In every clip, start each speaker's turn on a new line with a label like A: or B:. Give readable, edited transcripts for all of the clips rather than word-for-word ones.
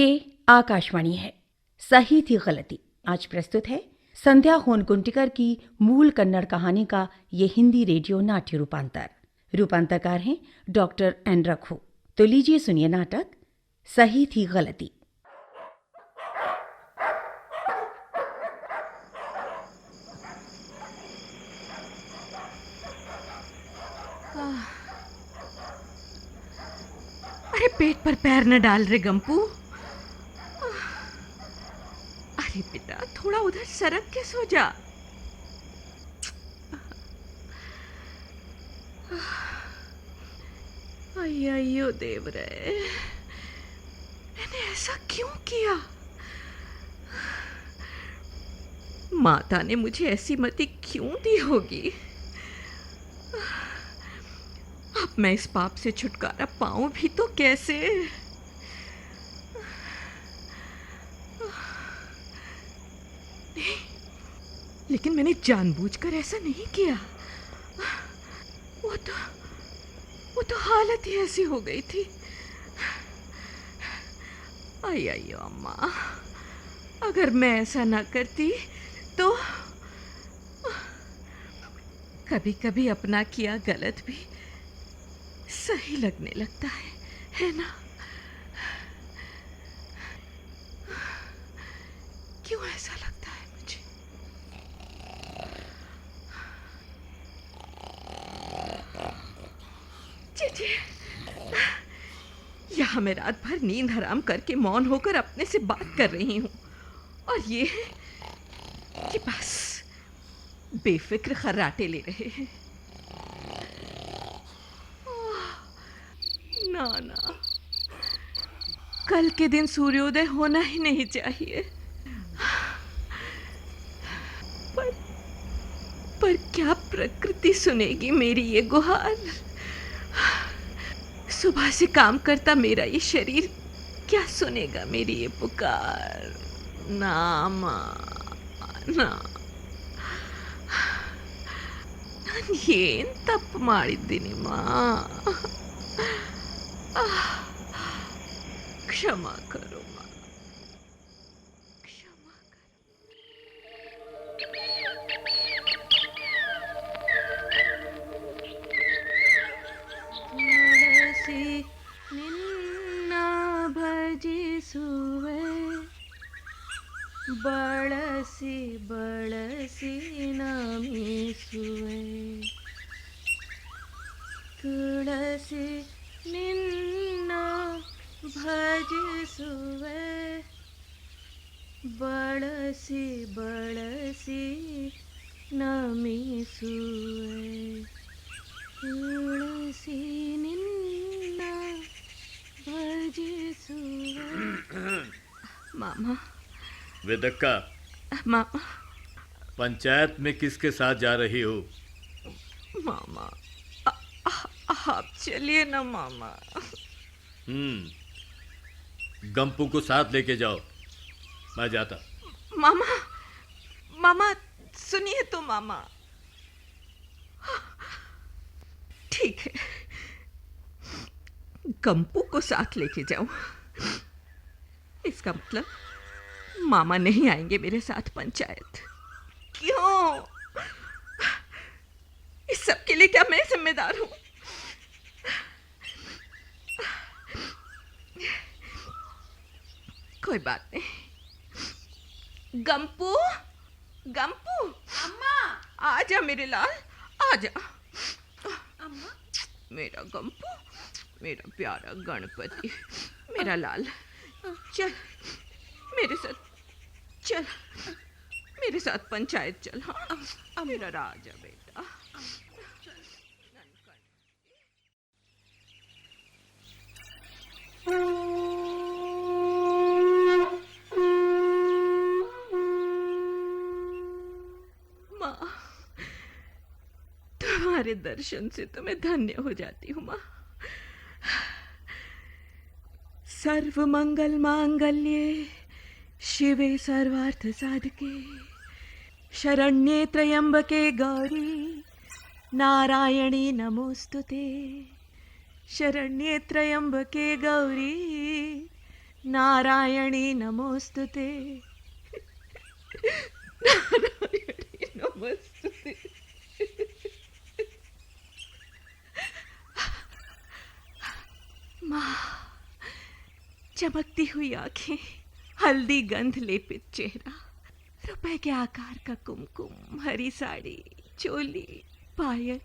A: ये आकाशवाणी है। सही थी गलती आज प्रस्तुत है संध्या होनकुंटिकर की मूल कन्नड़ कहानी का ये हिंदी रेडियो नाट्य रूपांतरकार हैं डॉक्टर एन रघु। तो लीजिए सुनिए नाटक सही थी गलती।
B: अरे पेट पर पैर न डाल रे गंपू। अरे बेटा थोड़ा उधर सरक के सो जा। अयो देव रे, मैंने ऐसा क्यों किया? माता ने मुझे ऐसी मति क्यों दी होगी? अब मैं इस पाप से छुटकारा पाऊं भी तो कैसे? नहीं, लेकिन मैंने जानबूझकर ऐसा नहीं किया। वो तो हालत ही ऐसी हो गई थी। अयो अम्मा, अगर मैं ऐसा ना करती तो कभी कभी अपना किया गलत भी सही लगने लगता है ना? क्यों ऐसा लगता है मुझे? जी, यहाँ मैं रात भर नींद हराम करके मौन होकर अपने से बात कर रही हूँ, और ये बस बेफिक्र खर्राटे ले रहे हैं। ना, कल के दिन सूर्योदय होना ही नहीं चाहिए। पर क्या प्रकृति सुनेगी मेरी ये गुहार? सुबह से काम करता मेरा ये शरीर क्या सुनेगा मेरी ये पुकार? ना माँ, ना। ಏನ್ ತಪ್ಪು ಮಾಡಿದ್ದೀನಿ ಮಾ? क्षमा करो माँ, क्षमा ತುಳಸಿ ನಿನ್ನ ಭಜಿಸುವೆ, ಬಳಸಿ ಬಳಸಿ ನಮಿಸುವೆ. ತುಳಸಿ ನಿನ್ನ ಭಜಿಸುವೆ, ಬಳಸಿ ಬಳಸಿ ನಮಿಸುವೆ. ತುಳಸಿ ನಿನ್ನ ಭಜಿಸುವೆ. मामा।
C: वेदक्का,
B: मामा।
C: पंचायत में किसके साथ जा रही हो?
B: मामा, आप चलिए ना मामा।
C: गंपू को साथ लेके जाओ, मैं जाता।
B: मामा सुनिए तो मामा। ठीक है, गंपू को साथ लेके जाऊं। इसका मतलब मामा नहीं आएंगे मेरे साथ पंचायत? क्यों? इस सब के लिए क्या मैं जिम्मेदार हूं? कोई बात नहीं। गंपू, गंपू,
D: अम्मा,
B: आजा मेरे लाल, आजा।
D: अम्मा,
B: मेरा गंपू, मेरा प्यारा गणपति, मेरा लाल, चल मेरे साथ, चल मेरे साथ पंचायत चल। हाँ मेरा राजा बेटा। माँ, तुम्हारे दर्शन से तो मैं धन्य हो जाती हूँ माँ। सर्व मंगल मांगल्ये शिवे सर्वार्थ साधके, शरण्ये त्र्यंबके गौरी नारायणी नमोस्तुते. शरण्ये त्र्यंबके गौरी नारायणी नमोस्तुते, नारायणी नमोस्तुते। माँ, चमकती हुई आंखें, हल्दी गंध लेपित चेहरा, रुपए के आकार का कुमकुम, हरी साड़ी, चोली, पायल,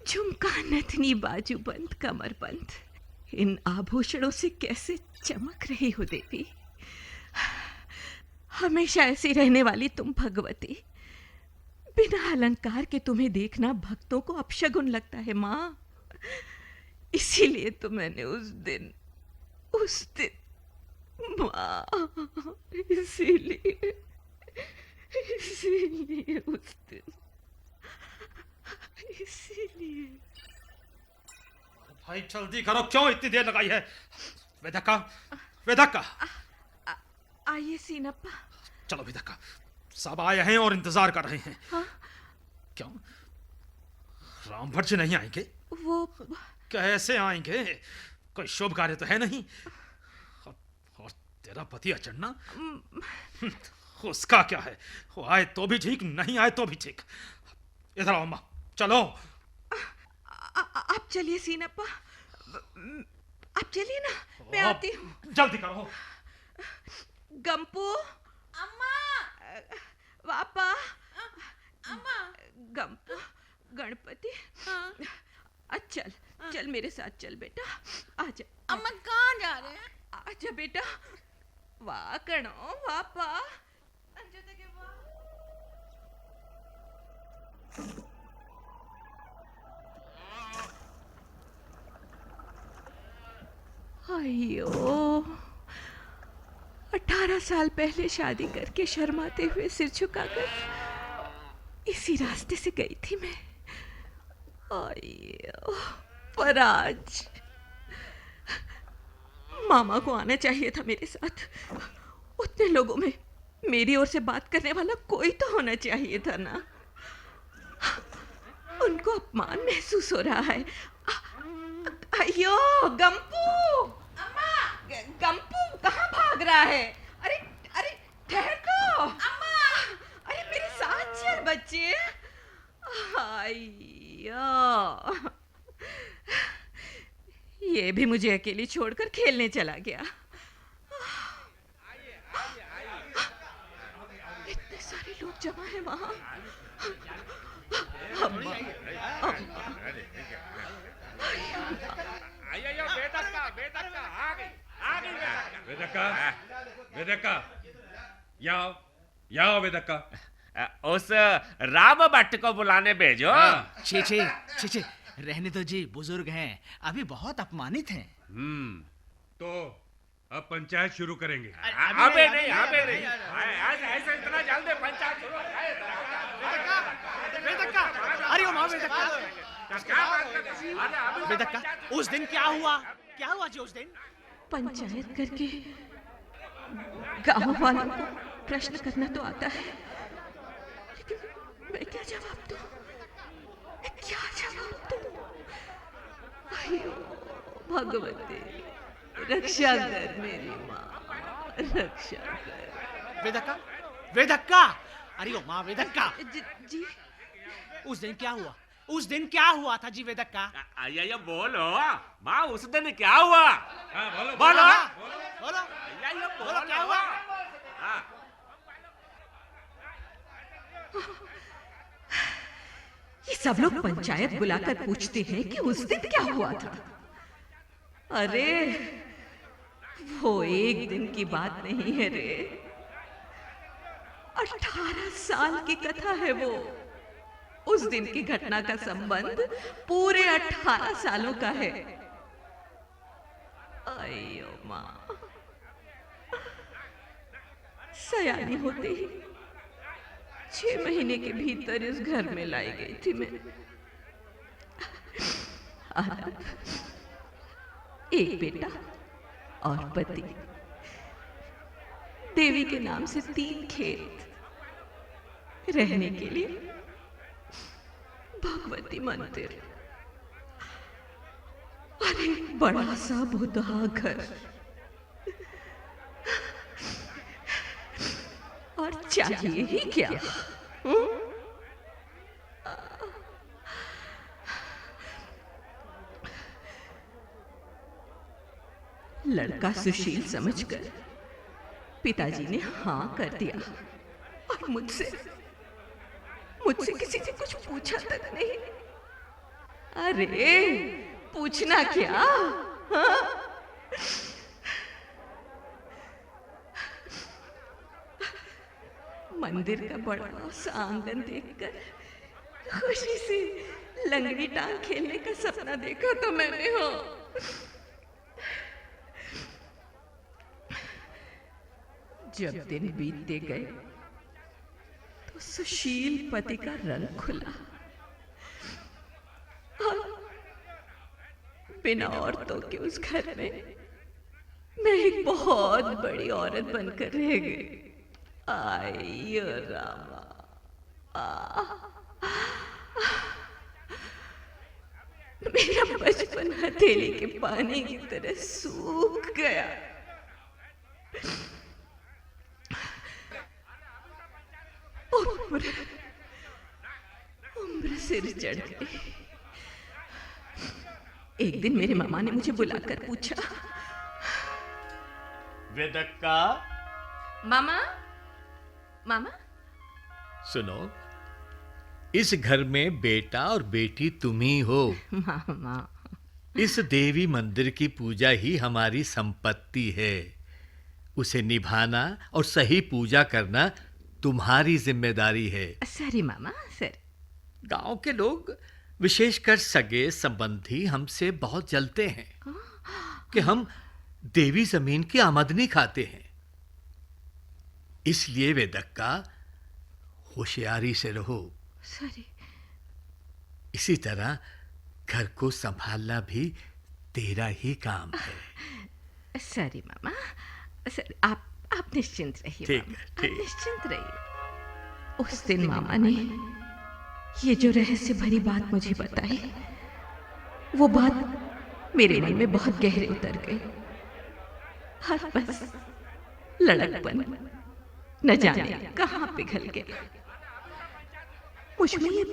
B: झुमका, नथनी, बाजूबंद, कमरबंद, इन आभूषणों से कैसे चमक रही हो देवी। हमेशा ऐसी रहने वाली तुम भगवती, बिना अलंकार के तुम्हें देखना भक्तों को अपशगुन लगता है माँ। इसीलिए तो मैंने उस दिन माँ, इसीलिए उस दिन, इसीलिए।
E: भाई जल्दी करो, क्यों इतनी देर लगाई है? वेदक्का, वेदक्का,
B: आइए सीनप्पा।
E: चलो वेदक्का, सब आए हैं और इंतजार कर रहे हैं।
B: हाँ?
E: क्यों रामभट जी नहीं आएंगे?
B: वो
E: कैसे आएंगे? कोई शुभ कार्य तो है नहीं। और तेरा पति अचन्ना, उसका क्या है? वो आए तो भी ठीक, नहीं आए तो भी ठीक। इधर आओ अम्मा, चलो।
B: आप चलिए सीनप्पा, आप चलिए ना, मैं आती हूँ।
E: जल्दी करो।
B: गंपू,
D: अम्मा,
B: वापा,
D: अम्मा।
B: गंपू, गणपति।
D: हाँ।
B: चल चल मेरे साथ चल बेटा, आजा।
D: अम्मा कहाँ जा रहे हैं?
B: आजा बेटा, वाह कणो, वापा। अयो, 18 साल पहले शादी करके शर्माते हुए सिर झुकाकर इसी रास्ते से गई थी मैं। अयो, पर आज मामा को आना चाहिए था मेरे साथ। उतने लोगों में मेरी ओर से बात करने वाला कोई तो होना चाहिए था ना। उनको अपमान महसूस हो रहा है। अयो गंपू,
D: अम्मा,
B: गंपू कहाँ भाग रहा है? अरे अरे ठहर तो।
D: अम्मा,
B: अरे मेरे साथ चल बच्चे। अयो, ये भी मुझे अकेली छोड़कर खेलने चला गया। इतने सारे लोग जमा हैं वहाँ। अम्मा,
C: वेदक्का, वेदक्का, याओ वेदक्का।
F: उस राम भट्ट को बुलाने भेजो।
G: छे छे छे छे, रहने दो जी, बुजुर्ग हैं, अभी बहुत अपमानित हैं।
C: तो अब पंचायत शुरू करेंगे।
F: अबे नहीं, अबे नहीं, ऐसे इतना जल्दी पंचायत शुरू हो जाए?
G: वेदक्का, अरे ओ माँ वेदक्का, वेदक्का, उस दिन क्या हुआ? क्या हुआ जी उस दिन?
B: पंचायत करके गांव वालों को प्रश्न करना तो आता है, लेकिन मैं क्या जवाब दूं? मैं क्या जवाब दूं? अयो भगवती, रक्षा कर मेरी माँ, रक्षा कर।
G: वेदक्का, वेदक्का, अरे ओ माँ वेदक्का,
B: जी
G: उस दिन क्या हुआ? उस दिन क्या हुआ था जी वेदक्का?
F: ये बोलो माँ, उस दिन क्या हुआ?
C: बोलो
F: बोलो,
G: बोलो,
F: ये
G: बोलो क्या हुआ?
B: ये सब लोग पंचायत बुलाकर पूछते हैं कि उस दिन क्या हुआ था। अरे वो एक दिन की बात नहीं है रे, 18 साल की कथा है वो। उस दिन की घटना का संबंध पूरे 18 सालों का है। अयो माँ, सयानी होते ही 6 महीने के भीतर इस घर में लाई गई थी मैं। एक बेटा और पति, देवी के नाम से 3 खेत, रहने के लिए भगवती मंदिर, और एक बड़ा सा भुतहा घर। चाहिए ही क्या? लड़का सुशील समझकर पिताजी ने हाँ कर दिया और मुझसे किसी ने कुछ पूछा तक नहीं। अरे पूछना क्या? हाँ? मंदिर का बड़ा सा आंगन देखकर खुशी से लंगड़ी टांग खेलने का सपना देखा तो मैंने हो। जब दिन बीतते गए तो सुशील पति का रंग खुला और बिना औरतों के उस घर में मैं एक बहुत बड़ी औरत बनकर रह गई। आय रामा, मेरा बचपन हथेली के पानी की तरह सूख गया। उम्र सिर चढ़ गई। एक दिन मेरे मामा ने मुझे बुलाकर पूछा,
C: वेदक्का,
B: मामा मामा
C: सुनो, इस घर में बेटा और बेटी तुम ही हो।
B: मामा,
C: इस देवी मंदिर की पूजा ही हमारी संपत्ति है। उसे निभाना और सही पूजा करना तुम्हारी जिम्मेदारी है।
B: सॉरी मामा, सर।
C: गांव के लोग, विशेषकर सगे संबंधी, हमसे बहुत जलते हैं कि हम देवी जमीन की आमदनी खाते हैं। इसलिए वेदक्का, होशियारी से रहो।
B: सॉरी।
C: इसी तरह घर को संभालना भी तेरा ही काम है।
B: सॉरी मामा, सर, आप निश्चिंत रहिए।
C: ठीक
B: मामा,
C: है,
B: आप
C: ठीक।
B: निश्चिंत रहिए। उस दिन मामा ने ये जो रहस्य भरी बात मुझे बताई, वो बात मेरे मन में बहुत गहरे उतर गई। हर बस लड़कपन न जाने कहाँ पिघल गया। मुझमें ये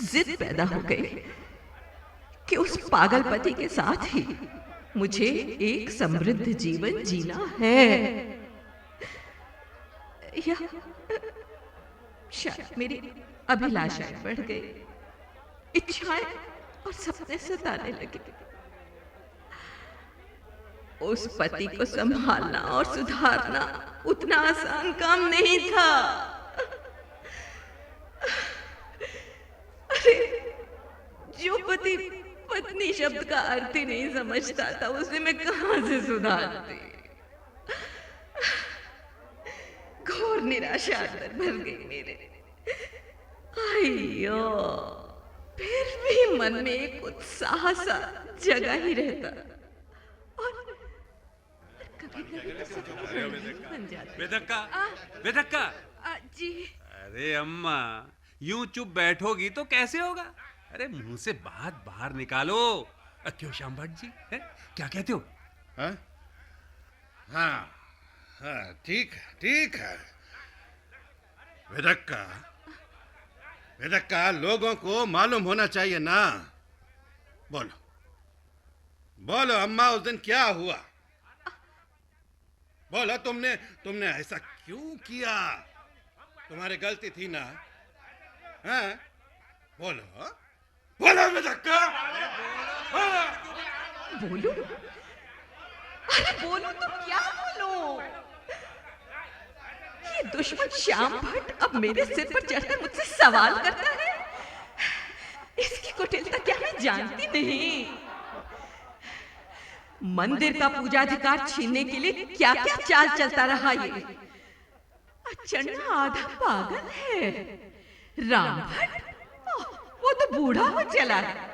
B: जिद पैदा हो गई कि उस पागल पति के साथ ही मुझे एक समृद्ध जीवन जीना है, या शायद मेरी अभिलाषाएं बढ़ गई, इच्छाएं और सपने सताने लगे। उस पति को संभालना और सुधारना उतना आसान काम नहीं था। अरे, जो पति पत्नी शब्द का अर्थ ही नहीं समझता था, उसे मैं कहां से सुधारती। घोर निराशा अंदर भर गई मेरे। अयो, फिर भी मन में एक उत्साह सा जगा ही रहता और कभी-कभी तो सपना बन जाता।
F: वेदक्का, वेदक्का।
B: जी।
F: अरे अम्मा, यूं चुप बैठोगी तो कैसे होगा? अरे मुंह से बात बाहर निकालो। क्यों श्याम भट्ट जी, है? क्या कहते हो?
H: हाँ हाँ हाँ, ठीक है, ठीक है। वेदक्का, वेदक्का, लोगों को मालूम होना चाहिए ना। बोलो बोलो अम्मा, उस दिन क्या हुआ? बोलो, तुमने ऐसा क्यों किया? तुम्हारी गलती थी ना? हाँ? बोलो बोलो वेदक्का,
B: बोलूं? अरे बोलूं तो क्या बोलूं? ये दुश्मन श्याम भट्ट अब मेरे सिर पर चढ़कर मुझसे सवाल करता है। इसकी कुटिलता क्या मैं जानती नहीं? मंदिर का पूजाधिकार छीनने के लिए क्या क्या चाल चलता रहा ये। अचन्ना आधा पागल है। राम भट्ट, वो तो बूढ़ा हो चला है,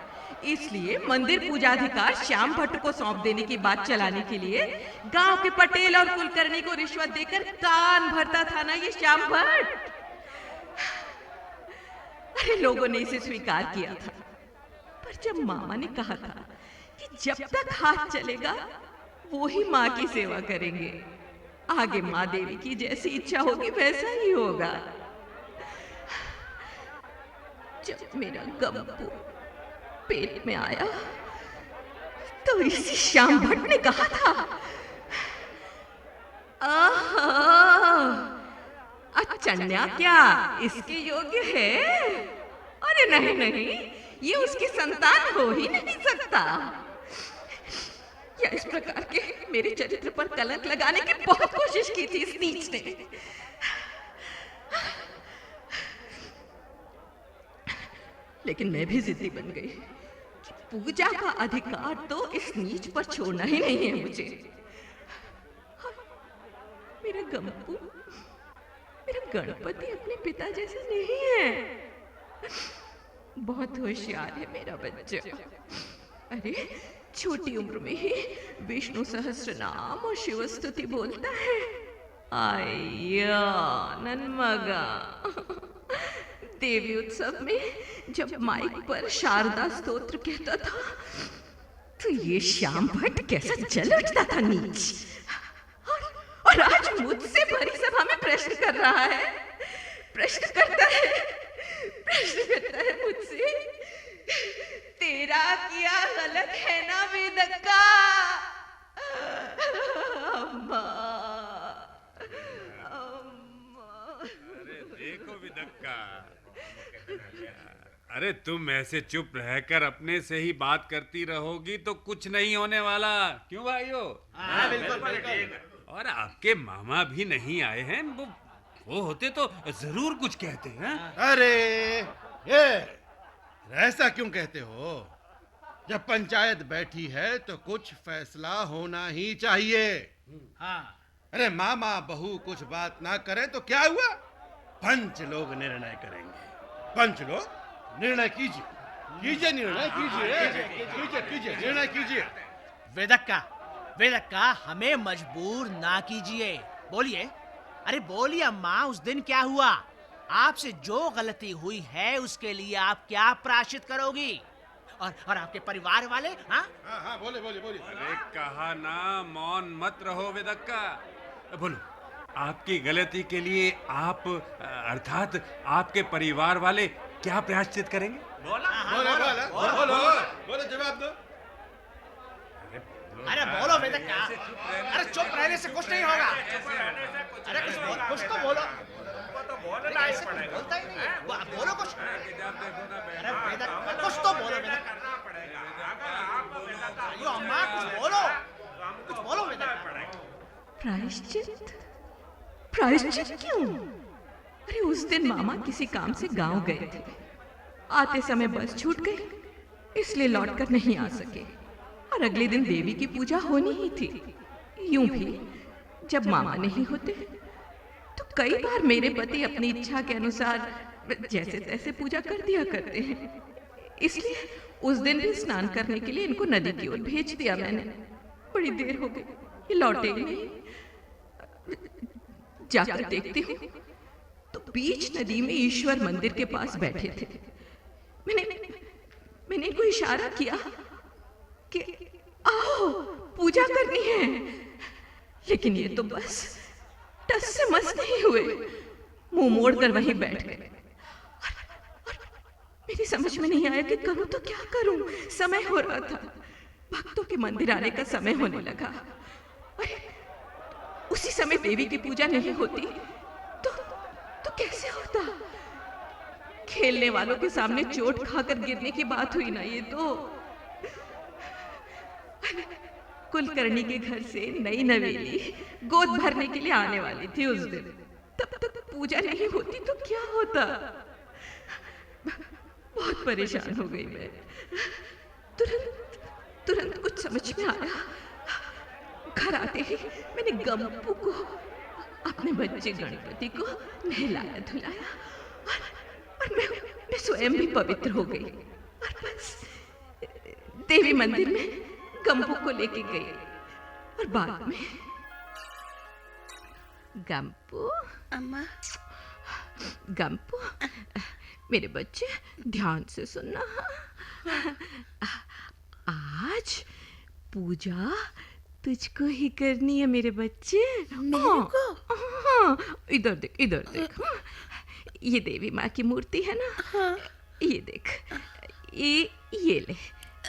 B: इसलिए मंदिर पूजाधिकार श्याम भट्ट को सौंप देने की बात चलाने के लिए गांव के पटेल और कुलकर्णी को रिश्वत देकर कान भरता था ना ये श्याम भट्ट। अरे लोगों ने इसे स्वीकार किया था, पर जब मामा ने कहा था कि जब तक हाथ चलेगा वो ही माँ की सेवा करेंगे, आगे माँ देवी की जैसी इच्छा होगी वैसा ही होगा। जब मेरा गप्पू पेट में आया तो इसी श्याम भट्ट ने कहा था, चन्या क्या इसके योग्य है? अरे नहीं नहीं, ये उसकी संतान हो ही नहीं सकता। या इस प्रकार के मेरे चरित्र पर कलंक लगाने की बहुत कोशिश की थी इस नीच ने। लेकिन मैं भी जिद्दी बन गई। पूजा का अधिकार तो इस नीच पर छोड़ना ही नहीं है मुझे। मेरा गंपू, मेरा गणपति अपने पिता जैसा नहीं है। बहुत होशियार है मेरा बच्चा। अरे छोटी उम्र में ही विष्णु सहस्त्र नाम और शिव स्तुति बोलता है। आया नन्मगा। देवी उत्सव में जब माइक पर शारदा स्तोत्र कहता था तो ये श्याम भट्ट कैसा जल उठता था नीच। और आज मुझसे भरी सभा में प्रश्न कर रहा है, प्रश्न करता है मुझसे, तेरा किया गलत है ना वेदक्का? अम्मा,
F: अरे देखो विदक्का, अरे तुम ऐसे चुप रहकर अपने से ही बात करती रहोगी तो कुछ नहीं होने वाला। क्यों भाइयों?
G: हाँ, बिल्कुल।
F: और आपके मामा भी नहीं आए हैं, वो होते तो जरूर कुछ कहते हैं।
H: अरे ये ऐसा क्यों कहते हो? जब पंचायत बैठी है तो कुछ फैसला होना ही चाहिए।
G: हाँ।
H: अरे मामा बहू कुछ बात ना करें तो क्या हुआ? पंच लोग निर्णय करेंगे। पंच लोग निर्णय कीजिए निर्णय कीजिए निर्णय कीजिए।
G: वेदक्का हमें मजबूर ना कीजिए। बोलिए, अरे बोलिए अम्मा, उस दिन क्या हुआ? आपसे जो गलती हुई है उसके लिए आप क्या प्रायश्चित करोगी? और आपके परिवार वाले?
H: हाँ बोले।
F: अरे कहा ना मौन मत रहो विदक्का। बोलो, आपकी गलती के लिए आप अर्थात आपके परिवार वाले क्या प्रायश्चित करेंगे?
H: बोलो जवाब दो।
G: अरे बोलो वेदक्का। अरे चुप रहने से कुछ नहीं होगा। अरे कुछ तो बोलो। ऐसे कुछ बोलता ही नहीं है। बोलो कुछ। अरे वेदक्का कुछ तो बोलो वेदक्का। अयो अम्मा कुछ बोलो वेदक्का।
B: प्रायश्चित क्यों? अरे उस दिन मामा किसी काम से गांव गए थे। आते समय बस छूट गई, इसलिए लौटकर नहीं आ सके। और अगले दिन देवी की पूजा होनी ही थी। यूं भी जब मामा नहीं होते तो कई बार मेरे पति अपनी इच्छा के अनुसार जैसे तैसे पूजा कर दिया करते हैं। इसलिए उस दिन भी स्नान करने के लिए इनको नदी की ओर भेज दिया मैंने। बड़ी देर हो गई, ये लौटे ही नहीं। जाकर देखती हूँ तो बीच नदी में ईश्वर मंदिर के पास बैठे थे। मैंने इनको इशारा किया कि आओ पूजा करनी है, लेकिन ये तो बस टस से मस नहीं हुए, मुंह मोड़कर वहीं बैठ गए। मेरी समझ में नहीं आया कि करूं तो क्या करूं। समय हो रहा था, भक्तों के मंदिर आने का समय होने लगा। उसी समय देवी की पूजा नहीं होती तो कैसे होता? खेलने वालों के सामने चोट खाकर गिरने की बात हुई ना। ये तो कुलकर्णी के घर से नई नवेली गोद भरने के लिए आने वाली थी उस दिन। तब तक पूजा नहीं होती तो क्या होता? बहुत परेशान हो गई मैं। तुरंत कुछ समझ में आया। घर आते ही मैंने गंपू को, अपने बच्चे गणपति को नहलाया धुलाया और मैं स्वयं भी पवित्र हो गई। और बस देवी मंदिर में गंपू को लेके गई। और बाद में गंपू,
D: अम्मा,
B: गंपू, मेरे बच्चे ध्यान से सुनना। आज पूजा तुझको ही करनी है मेरे बच्चे।
D: मेरे को?
B: हाँ, इधर देख, इधर देख। हाँ, ये देवी माँ की मूर्ति है ना?
D: हाँ।
B: ये देख, ये ले,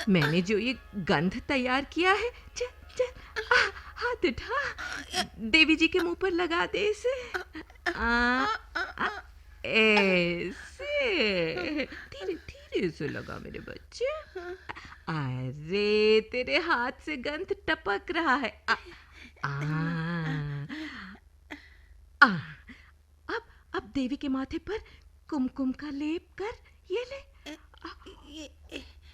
B: मैंने जो ये गंध तैयार किया है, चल चल, हाथ उठा, देवी जी के मुंह पर लगा दे इसे। ऐसे धीरे धीरे से लगा मेरे बच्चे। अरे तेरे हाथ से गंध टपक रहा है। अब देवी के माथे पर कुमकुम का लेप कर, ये ले।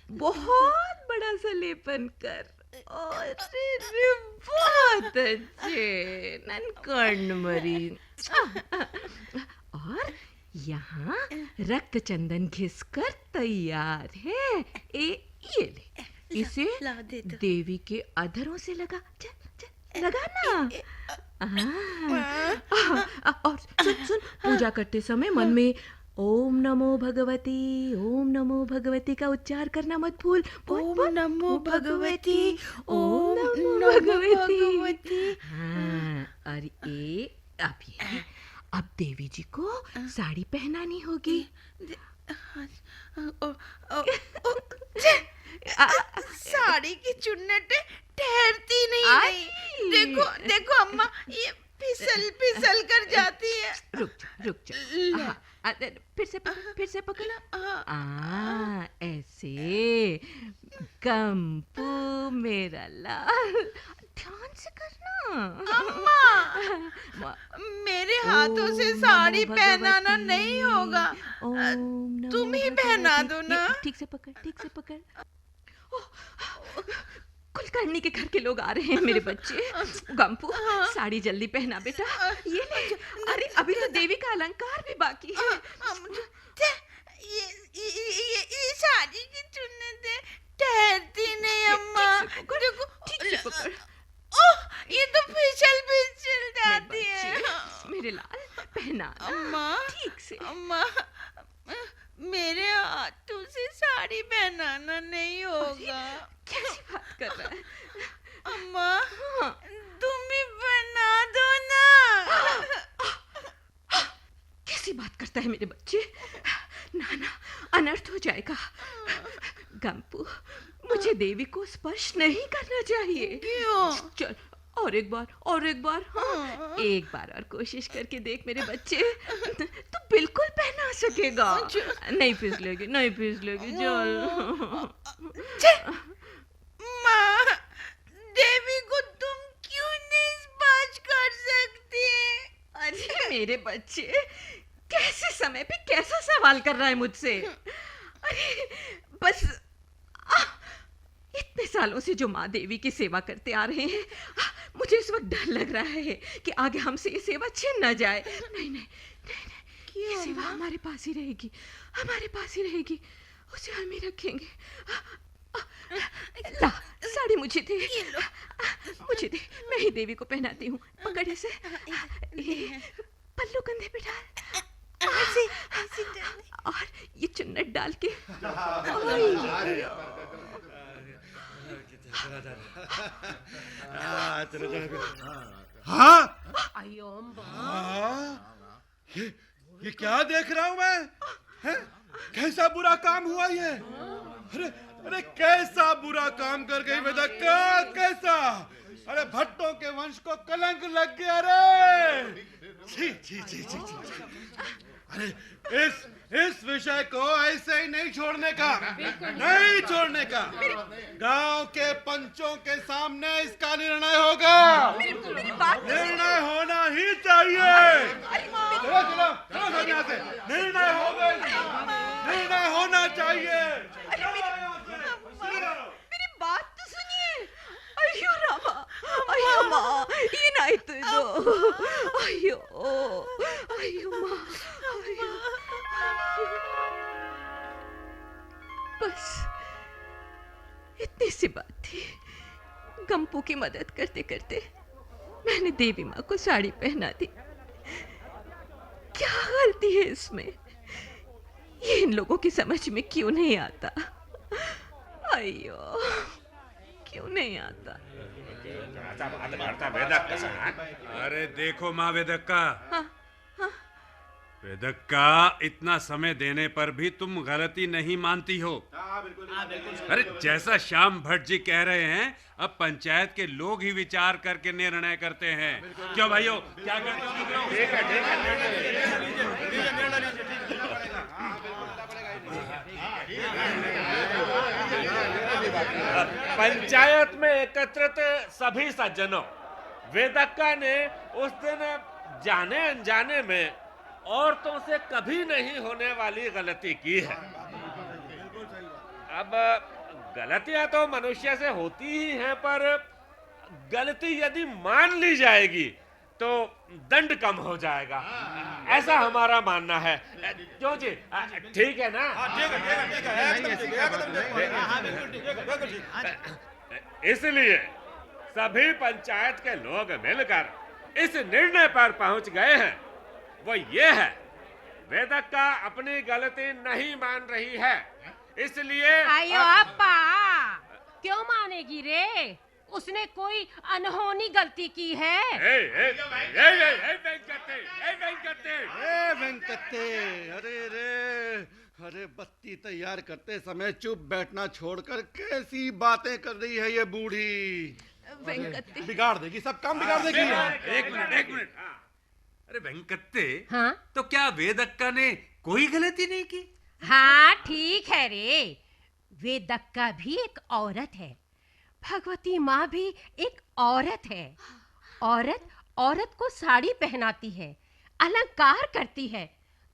B: बहुत बड़ा सा लेपन कर। अरे बहुत अच्छे, ननकर्ण मरी। और यहाँ रक्त चंदन घिसकर तैयार है। ये ले, इसे देवी के अधरों से लगा। चल चल, लगा ना। और सुन, पूजा करते समय मन में ओम नमो भगवती का उच्चार करना मत भूल।
D: ओम नमो भगवती,
B: ओम नमो भगवती। हाँ, और अब देवी जी को साड़ी पहनानी होगी।
D: साड़ी की चुन्नटें ठहरती नहीं। देखो देखो अम्मा, ये फिसल कर जाती है।
B: रुक जा। फिर से पकड़ना। ऐसे। गंपू मेरा लाल, ध्यान से करना।
D: अम्मा, मेरे हाथों से साड़ी पहनाना नहीं होगा। तुम ही पहना दो ना।
B: ठीक से पकड़। कुलकर्णी के घर के लोग आ रहे हैं मेरे बच्चे। गंपू, साड़ी जल्दी पहना बेटा। ये ले। अरे अभी तो देवी का अलंकार भी बाकी है।
D: ये साड़ी की चुन्नटें ठहरती नहीं अम्मा। देखो,
B: ठीक से पकड़।
D: ओह, ये तो फिसल जाती है।
B: मेरे लाल, पहना
D: अम्मा,
B: ठीक से।
D: अम्मा, मेरे हाथों से साड़ी पहनाना नहीं होगा।
B: कैसी बात कर रहा है
D: अम्मा? तुम ही बना दो ना।
B: कैसी बात करता है मेरे बच्चे? ना, अनर्थ हो जाएगा। गंपू, मुझे देवी को स्पर्श नहीं करना चाहिए।
D: क्यों?
B: चल, और एक बार। हाँ, एक बार और कोशिश करके देख मेरे बच्चे। तू बिल्कुल पहना सकेगा। नहीं फिसलेगी। चल।
D: माँ, देवी को तुम क्यों नहीं स्पर्श कर सकती?
B: अरे मेरे बच्चे, कैसे समय पे कैसा सवाल कर रहा है मुझसे? अरे बस इतने सालों से जो माँ देवी की सेवा करते आ रहे हैं, मुझे इस वक्त डर लग रहा है कि आगे हमसे ये सेवा छिन न जाए। नहीं, ये सेवा हमारे पास ही रहेगी। उसे हम ही रखेंगे। ला, साड़ी मुझे दे। मैं ही देवी को पहनाती हूँ। पकड़ इसे। पल्लू कंधे पे डाल। ऐसे और ये चुन्नट डाल के।
H: हाँ, ये क्या देख रहा हूँ मैं? है? कैसा बुरा काम हुआ ये? अरे कैसा बुरा काम कर गई वेदक्का, कैसा? अरे भट्टों के वंश को कलंक लग गया रे। छी। अरे इस विषय को ऐसे ही नहीं छोड़ने का। गांव के पंचों के सामने इसका निर्णय होगा। निर्णय होना ही चाहिए। चलो यहाँ से। निर्णय होना चाहिए।
B: मेरी बात तो सुनिए। अयो रामा, अयो माँ, ये नहीं तो अयो माँ, बस इतनी सी बात थी। गंपू की मदद करते करते मैंने देवी माँ को साड़ी पहना दी। क्या गलती है इसमें? ये इन लोगों की समझ में क्यों नहीं आता? अयो, क्यों नहीं आता?
F: बात करता वेदक्का साहब। अरे देखो माँ वेदक्का, वेदक्का, इतना समय देने पर भी तुम गलती नहीं मानती हो। अरे जैसा श्याम भट्ट जी कह रहे हैं, अब पंचायत के लोग ही विचार करके निर्णय करते हैं। क्यों भाइयों, क्या कहते हो?
I: पंचायत में एकत्रित सभी सज्जनों, वेदक्का ने उस दिन जाने अनजाने में औरतों से कभी नहीं होने वाली गलती की है। अब गलतियां तो मनुष्य से होती ही हैं, पर गलती यदि मान ली जाएगी तो दंड कम हो जाएगा, ऐसा हमारा मानना है। क्यों जी, ठीक है ना? इसलिए सभी पंचायत के लोग मिलकर इस निर्णय पर पहुंच गए हैं, वो ये है, वेदक्का अपनी गलती नहीं मान रही है, इसलिए
J: आयो अप्पा, क्यों मानेगी रे? उसने कोई अनहोनी गलती की है।
H: वेंकटे, अरे बत्ती तैयार करते समय चुप बैठना छोड़कर कैसी बातें कर रही है ये बूढ़ी।
B: वेंकटे,
H: बिगाड़ देगी, सब काम बिगाड़ देगी।
F: एक मिनट। अरे वेंकटे,
J: हाँ?
F: तो क्या वेदक्का ने कोई गलती नहीं की?
J: हाँ ठीक है रे, वेदक्का भी एक औरत है, भगवती माँ भी एक औरत है। औरत को साड़ी पहनाती है, अलंकार करती है,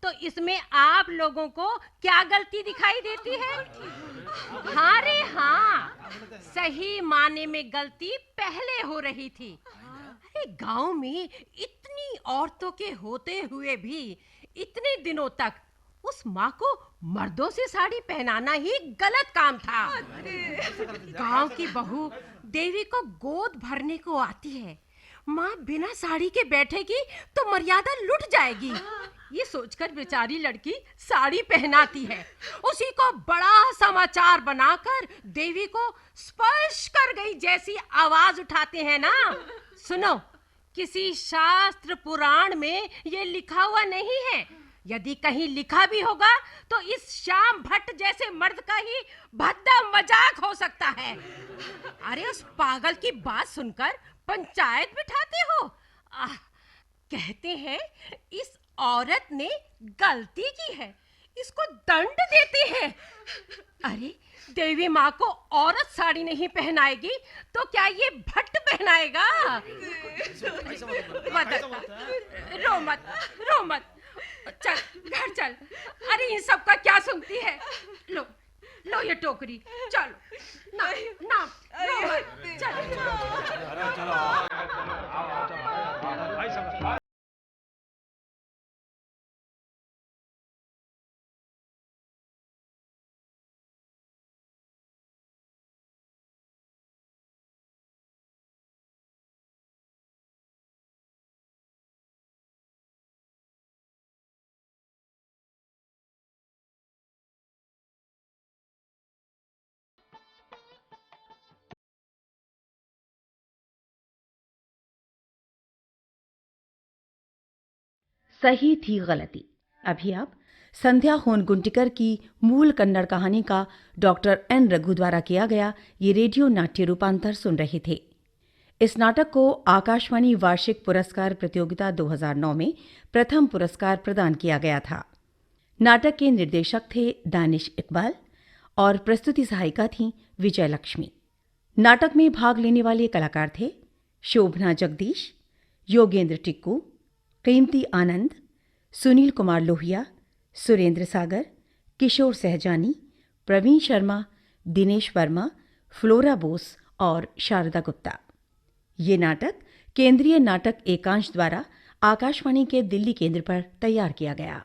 J: तो इसमें आप लोगों को क्या गलती दिखाई देती है? हाँ रे हाँ, सही माने में गलती पहले हो रही थी। अरे गांव में इतनी औरतों के होते हुए भी इतने दिनों तक उस माँ को मर्दों से साड़ी पहनाना ही गलत काम था। गांव की बहू देवी को गोद भरने को आती है, माँ बिना साड़ी के बैठेगी तो मर्यादा लुट जाएगी, ये सोचकर बेचारी लड़की साड़ी पहनाती है। उसी को बड़ा समाचार बनाकर देवी को स्पर्श कर गई जैसी आवाज उठाते हैं ना। सुनो, किसी शास्त्र पुराण में ये लिखा हुआ नहीं है, यदि कहीं लिखा भी होगा तो इस श्याम भट्ट जैसे मर्द का ही भद्दा मजाक हो सकता है। अरे उस पागल की बात सुनकर पंचायत बिठाते हो? कहते हैं इस औरत ने गलती की है, इसको दंड देते हैं। अरे देवी माँ को औरत साड़ी नहीं पहनाएगी तो क्या ये भट्ट पहनाएगा? रो मत, चल घर चल। अरे इन सब का क्या सुनती है? लो ये टोकरी, चलो ना रो मत, चल।
A: सही थी गलती। अभी आप संध्या होनगुंटिकर की मूल कन्नड़ कहानी का डॉक्टर एन रघु द्वारा किया गया ये रेडियो नाट्य रूपांतर सुन रहे थे। इस नाटक को आकाशवाणी वार्षिक पुरस्कार प्रतियोगिता 2009 में प्रथम पुरस्कार प्रदान किया गया था। नाटक के निर्देशक थे दानिश इकबाल और प्रस्तुति सहायिका थी विजय लक्ष्मी। नाटक में भाग लेने वाले कलाकार थे शोभना जगदीश, योगेंद्र टिक्कू, कीमती आनंद, सुनील कुमार लोहिया, सुरेंद्र सागर, किशोर सहजानी, प्रवीण शर्मा, दिनेश वर्मा, फ्लोरा बोस और शारदा गुप्ता। ये नाटक केंद्रीय नाटक एकांश द्वारा आकाशवाणी के दिल्ली केंद्र पर तैयार किया गया।